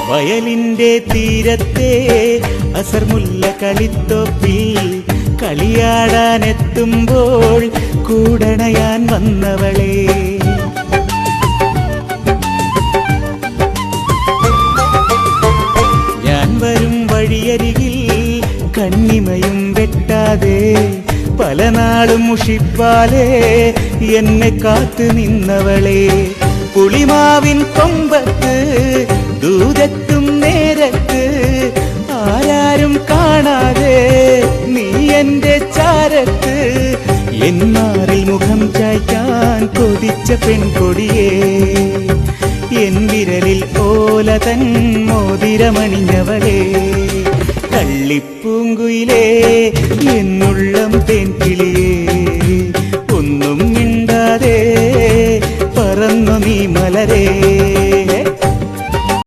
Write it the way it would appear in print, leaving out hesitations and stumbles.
വയലിന്റെ തീരത്തെ അസർമുല്ല കളിത്തോപ്പിൽ കളിയാടാനെത്തുമ്പോൾ കൂടണയാൻ വന്നവളെ. ഞാൻ വരും വഴിയരികിൽ കണ്ണിമയും വെട്ടാതെ പല നാളും മുഷിപ്പാലെ എന്നെ കാത്തു നിന്നവളെ. പുളിമാവിൻ കൊമ്പത്ത് ദൂരത്തും നേരത്ത് ആരാരും കാണാതെ നീ എന്റെ ചാരത്ത് എന്നാറിൽ മുഖം ചായ്ക്കാൻ കൊതിച്ച പെൺകൊടിയേ. എൻ വിരലിൽ ഓല തൻ മോതിരമണിഞ്ഞവളേ. കള്ളിപ്പൂങ്കുയിലേ എന്നുള്ളം തേൻകിളിയേ.